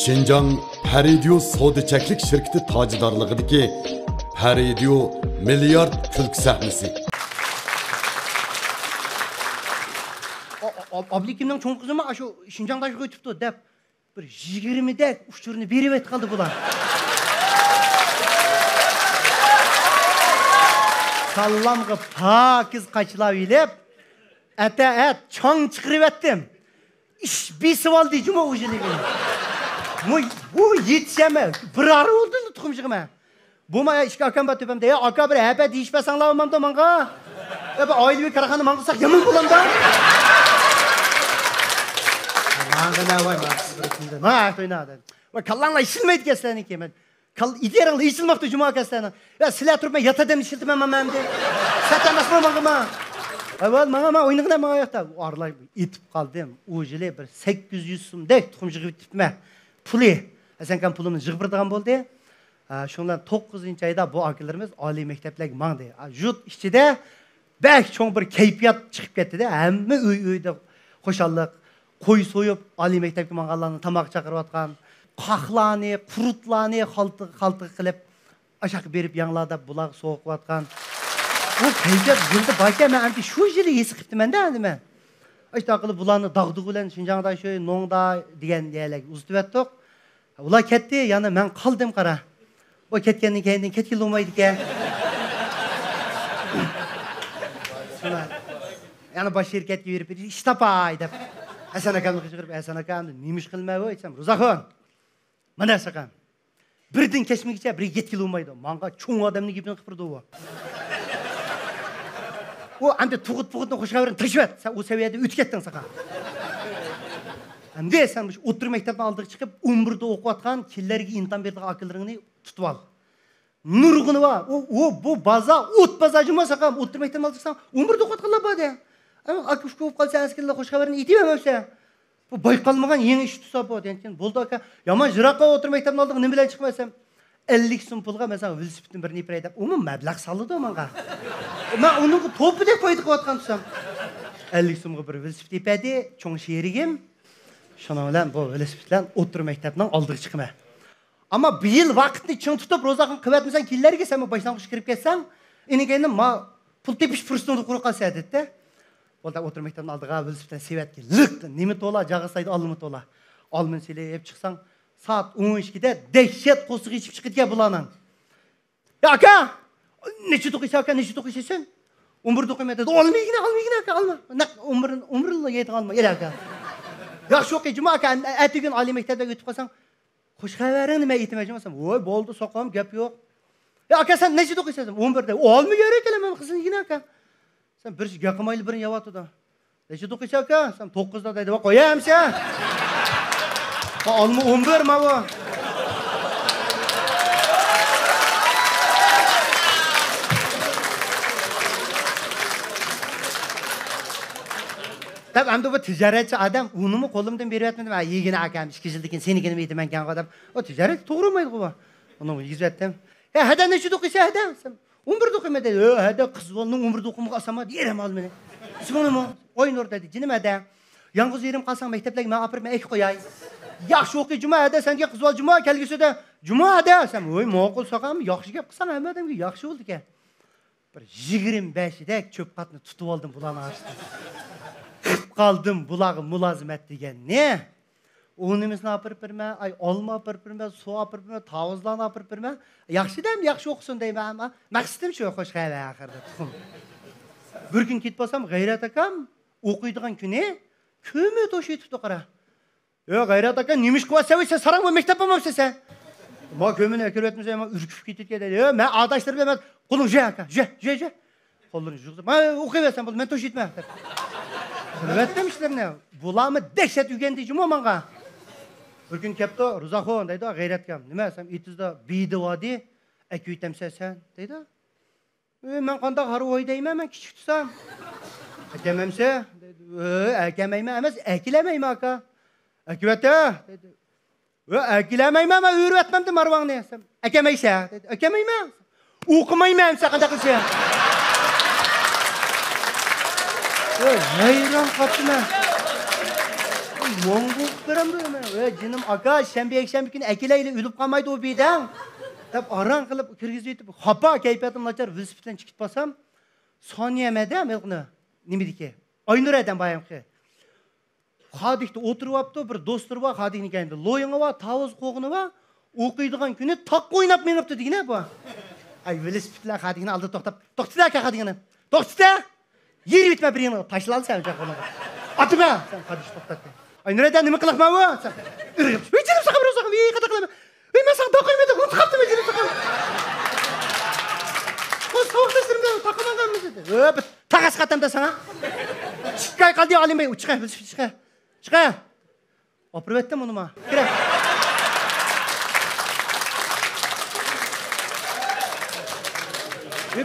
Şinjan Paridio Soda-Çeklik şirketi tacidarlığıdaki Paridio milyard külk sahnesi. Ablikimden çoğun kızıma şu Şinjan'da şu götüptü dep bir 20 dek uçturunu verip et kaldı bular. Sallamgı pakiz kaçıla bilip et çan çıkırıp ettim. İş bir sıval diyeceğim o ucunu benim. Bu yetişeme. Bir arı oldu tutumcığıma. Bu maya işe akan bat tüpemde ya aka bir hebe değişmesen lavamam da manga. Ya bir aile bir karakanı mangısak yaman bulam da. Manga ne var mı? Ne oynadı? Ve kallanla işilmeydi keslerini kemen. İderanla işilmafta cuma keslerini. Ya silah turma yatadan işiltmem amamde. Zaten nasıl mangama? Evet manga oynayın manga ayakta. Arlay itip kaldım. Ucile bir 800 sumdek tutumcu gibi tipme. Puli. Sen kan pulumun jıgbırdıgan boldu. Şundan 9. ayda bu akilerimiz Ali mekteplerge mangdı. Jut içinde bek çoğun bir keyfiyat çıkıp gitti de. Hemme uyda hoşallık. Koy soyup Ali mektepki mangallarını tamak çakırıp atkan. Kahlani, kurutlani kaltık kılıp aşağı berip yanlarda bulak soğuk atkan. Bu keyfiyat yıldı başka ben anti şu jili yesipti mende anti ben. İşte akıllı bulanı dağdık ulan Şinjan'da şöyle nongda diyen diyerek uzutup ettik. Ula ketti yani ben kaldım kara. O ketkenin kendin ketkili olmaydı ki. Yani baş şirket gibi bir iştapaydı. Hasan Akam'ı kışkırıp Hasan Akam'ı neymiş kılmaya o etsem. Ruzakon. Mana sakan. Birden kesmek için bir yetkili olmaydı. Manga çoğun adamını gibi kıpırdı o. O ande tuğut hoş haberin taşıp et. Sen o seviyede ütkettin sakan. Ande sen otur mektepten aldık çıkıp umurda okup atkan killerge intan berdiği akıllarını tutup al. Nurgunu var. O bu baza ut bazacıma sakan. Otur mektepten aldıksan umurda okup atkanlar bade. Ama akış kovup kalsa askerler hoş haberini itememezse. Bu baykalmagan yeni iş tutsa bu denken. Boldu aka. Yaman jırakka otur mektepten aldık ne bilen çıkmasam. 50 sum pulga mesela velosipedin birini ipireydim. Umum meblağ saldı o manga. Ben onun topu da koyduk atkan tutsam. 50 sumga bir velosiped ipedi. Çoğun şehrigim. Şuna bilen bu velosipedden otur mektepten aldık çıkma. Ama bir yıl vakitini çın tutup rozakın kıvetmesen killerge sen başlangıç kirip ketsen. Eni kendim ma pul tepiş fırsatını kurup kalsa edetti. Orada otur mektepten aldık ha velosipedden sevet ki. Lık nimit ola jağısaydı alımıt ola. Almın sile hep çıksan saat 12'de dehşet kosuğu içip çıkıt ya bulanan. Ya aka! Neçe dokuysa aka neçe dokuysaysın? Umur dokuyma dedi. Almayın aka alma. Umurla yedi alma. Gel aka. Ya şok ecima aka. Ertesi gün Ali mektebe götürüp kalsan. Hoş haberini ben itimeceğim. Oy boldu sokağım gap yok. Ya aka sen neçe dokuysaysın? 11'de. O almıyor gerek elemem kızın yine aka. Sen bir yakımaylı birin yavatı da. Neçe dokuysa aka? Sen 9'da dedi. Bak koyayım sen. Alma 11 ma bu. Tabi hem de bu ticaretçi adam unumu kolumdan beri etmedim. Yegine akam işkişildikin senikini miydi ben kendi adam. O ticaret doğru muydu bu? Onu yüzlettim. Ya hadi neçe dokuysa hadi. 11 dokuyma dedi. Hadi kız onun 11 dokumak asama diyerem al beni. İsmini mu? Oyun orada dedi. Cinim hadi. Yalnız yerim kalsan mekteplerine ben apırma ek koyayım. Yaxşı oku cuma hadi sen ki kız ol cuma kelgisi de cuma hadi sen oy moğol sakam yaxşı gap kısan hem adam ki yaxşı oldu ki. Bir 25'de çöp katını tutup aldım bulağını açtım. Kaldım bulağı mulazım et degen ne? Onumuzunu apırıp birme, ay olma apırıp birme, su apırıp birme, tavuzlarını apırıp birme. Yaxşı dem yaxşı okusun deyim ama maksatım şu hoş hayve ahırda tutum. Bir gün git basam gayret akam okuyduğun günü kömü toşuyu tuttu qara. Ya gayret akam neymiş kuva seviyse sarang mı mektep olmamsa sen? Ma kömünü ekir etmişse ama ürküp gittik dedi. Ya ben adaşlarım demez. Kulun je aka, je. Kolunu jüzdü. Ma okuyversen bunu ben toş etme. Evet demişler ne? Bulamı dehşet yügendiyim o manga. Bir gün kepti Ruzakon deydi gayret kam. Nime sen itizde biydi vadi. Eküy temse sen deydi. Ben kanda harı oy deyim hemen küçük tutsam. Ekememse ekemeyme emez ekilemeyim aka. Eküvete dedi. Ekilemeyim ama üretmem de marvan ne? Ekemeyse dedi. Ekemeyim mi? Okumayım hem sakında kızı. Hayran kaptım ben. Monguk beramdı hemen. Canım aka, şembe günü ekileyle ölüp kalmaydı o birden. Tabi aran kılıp kirgizip yetip, hapa keyfiyetim açar, velosipedden çıkıp basam. Saniyemede melkini, nimedi ki? Aynur eden bayam ki. Hadikte oturup aptı, bir dostur var, hadikini kendi. Loyunu var, tavuz koğunu var. Okuyduğun günü tak oynap menipti diye ne bu? Ay velosipedler hadikini aldı toktida ki hadikini. Toktida! Yeri bitme bir yana, taşılalı sen olacak ona. Atıma! Sen hadiş toktattı. Ay nereden nimi kılakma bu? Sen ırgıp. Canım sakın bir sakın, iyi kadıklama. Ben sana da koymadım, onu kaptım canım sakın. O soğukta sürümde takılan mı? Takas katam da sana. Çıkay kaldı alim bey, çıkay. Çıkay. Operat ettim onu ma. Kire.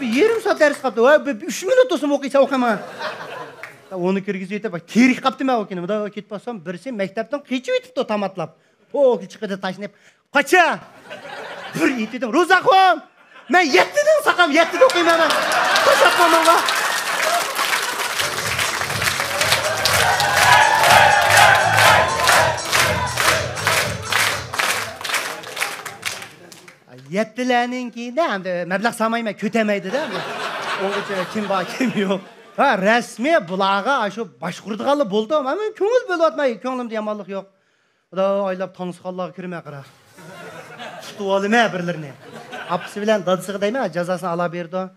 Bir yarım saat ders kaptı. 3 minut olsun okuysa okuma. Onu kirgizip bak, tarih kaptım ben okuyayım. Da git basam, birisi mektepten keçip etipti tamatlap. O çıkıdı taşınıp. Kaça? Bir itidim. Ruzakhon! Ben yettiden sakam, yettiden okuyayım hemen. Kaçapmam ona. Yettilerninki de meblağ samayma kötemeydi değil mi? Onun kim var kim yok. Ha resmi bulağa şu başkurduğalı buldu ama köngül böyle atmayı, köngülümde yamanlık yok. O da aylap tanışqanlığa kirmeye karar. Tutup alıma birlerini. Apısı bilen dadısığı deyme, cezasını ala berdi.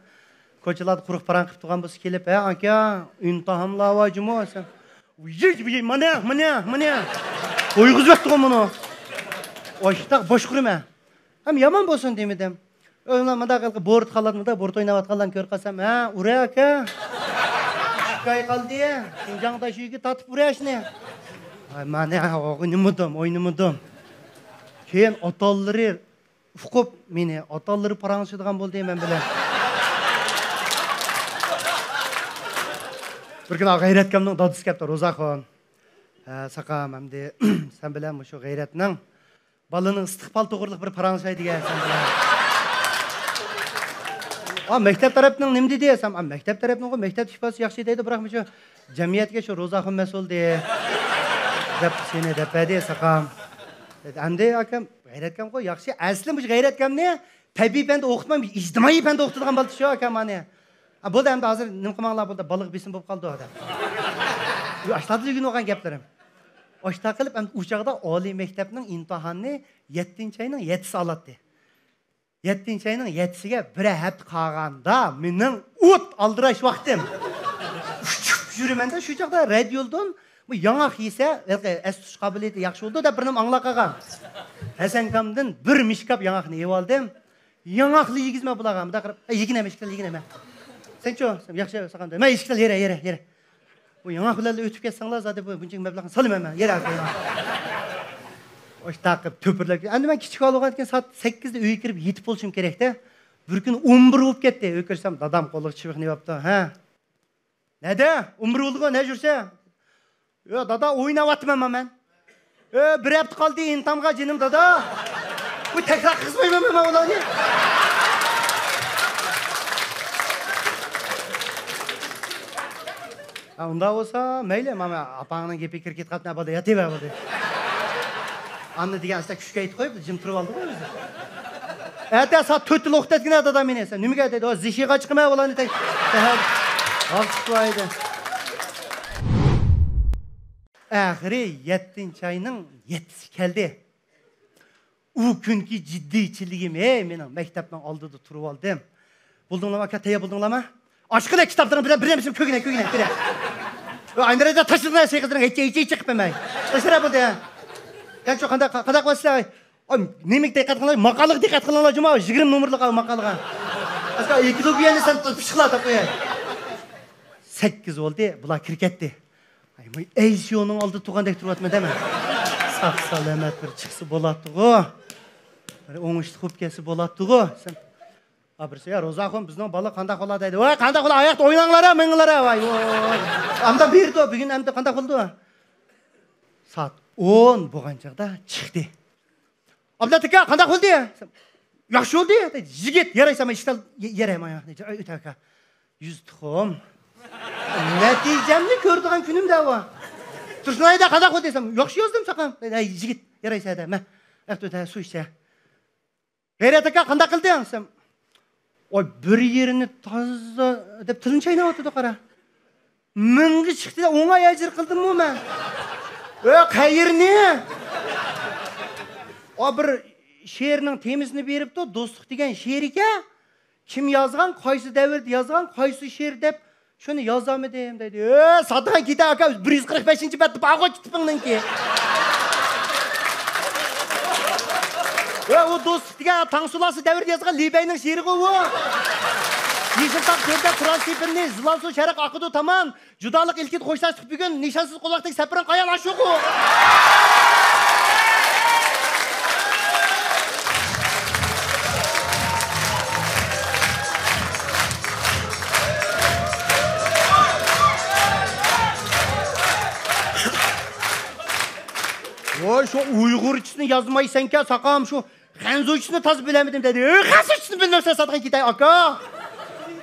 Koçalar kuruq paran qıp tuğan bulsa kelip, anka, imtihanla avacım o sen. Mana. Oyguz bektiğim bunu. Oştaq boş kurma. Hem yaman bolsun demedim. Öyle kalkıp board kaladın da board oynavat kalan kör kasam. Ha, uraya aka. Şikay kaldı ya. Sincan'da şu iki tatıp buraya şimdi. Ay mana oynamadım. Keyin atalları fukup meni atalları paranışıdığan boldu hemen bile. Bir gün gayretkamning dadısı kaptı Rozaxon. Sakam hamdi sen bilen şu gayretning balının istiqbal to'g'riliq bir paranışaydı ya sen bilen. Mektep tarafından nima dedi desam, mektep tarafından mektep shifasi yaxshi deydi, biroq shu jamiyatga shu Rozaxon mas'ul de. Deb seni depedi sakam. Endi akam gayretkam qo'y, yaxshi. Asli bu gayretkamni tabiiy panda o'qitmam, ijtimoiy panda o'qitadigan bo'ldi shu akam mani. Bo'ldi endi hozir nima qilmoqlar bo'ldi, baliq besin bo'lib qoldi odam. Yo ashtadli gün o'qigan gaplarim. Oshta qilib ham u chaqda oliy maktabning imtihonni 7-oyning 7si oladi. 7-oyning 7siga bir hafta qolganda mening o't aldirash vaqtim. Yurmanda shu chaqda radiodan bu yanaq yesa, as-tush qobiliyati yaxshi bo'ldi deb birini anglab qolgan. Hasan kamdan bir mishkab yanaqni yeb oldim. Yanaqli yigizma bulagam, da qirib, yiginaman. Sen-chu, yaxshi saqanda. Men eshikdan yere. Bu yanaqlarla o'tib ketsanglar, zaten bu buncha mablag'ni solaman, yere aqayman. Osh taqib to'pirlab. Endi men kichik olgandan soat 8da uyga kirib yetib bo'lishim kerak-da. Bir kun 11 bo'lib ketdi. O'kirsam dadam qo'li chiviqni yopdi. Ha. Nada? 11 bo'ldi-ku, ne jursa? Yo, dada o'ynayapman men. Bir hafta qoldi intamga jinim dada. Bu tekrar qizmayman men ularni. Unda olsa mayli, mana apangning gapi kirib ketqatna bo'ldi, yataver bo'ldi. Anne degan asta kuchga aytib qo'yib, jim turib oldi o'zi. Erta soat 4 da o'qitadigan dadam meni esa. Nimaga dedi? O zishiga chiqmay ularni tek. Olishmaydi. Axiri 7-oyning 7si keldi. U kunki jiddiychiligim, mening maktabning oldida turib oldim. Buldinglarmi aka, tayyor buldinglarmi? Aşkına kitaplarını bilemezsin köküne. Aynı rada taşıdığına şey kızdırın, hiç çıkmamay. Taşıra bu da. Ben çok kadak vasıta. Nemik dikkat kılın, makalık dikkat kılın cuma, 20 numaralı makalığa. Aslında iki de bir sen pişkla tapıyor. 8 oldu, bula kirketti. Ay, Eyşiyonun aldı tuğandaki turvatma deme. Sağ salamet bir çıksı bolattı o. Oңышты көп кесі болады ғой. Абырсы я Розахон біздің бала қандай қола дейді. Ой, қандай қола аяқты ойнаңлар, мыңлар. Ой, амда берді, бүгін амда қандай қолды. Saat 10 болған жағда шықты. Абда тіка қандай қолды? Яқшы oldu. Жігет, ярайсама іштал ярайма. Өтәка. 100 тұқым. Нәтижемді көрдіған күнім де var. Tursunayda qadaq o desem, yaxşı yazdım saqam. Ey yigit, yaraysa da, mən əxtədə su içsə. Gayret aka qanda qıldın desem. Oy bir yerini taza deb tilin çaynab o'tdi qara. Mingi chiqdi, o'ngay ajr qildimmi men? Qayerni? O bir she'rning temizini beribdi, do'stlik degan she'r ekan. Kim yozgan, qaysi davrda yozgan, qaysi she'r deb shuni yozamidim dedi. Satgan keta aka 145-betni bag'o kitibingdanki. O do'stlik degan Tangsulasi davrda yozgan Libayning she'ri o. Yeşiltaq kördə prensipini zılansu şərq akıdı tamam. Judalık ilkit xoşlaştık bugün nişansız qolaqdaki səpirin qayan aşıq o. Oy şu Uygurçısını yazmaysan ki sakam şu Xanzuyçısını taz bilemedim dedi. Xanzuyçısını bilmezsen satqan kitay aka.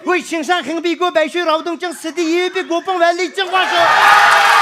Ой, Чингшан Хинби го байшуй равдың чың сиди ебі гопың вәлі чың башы.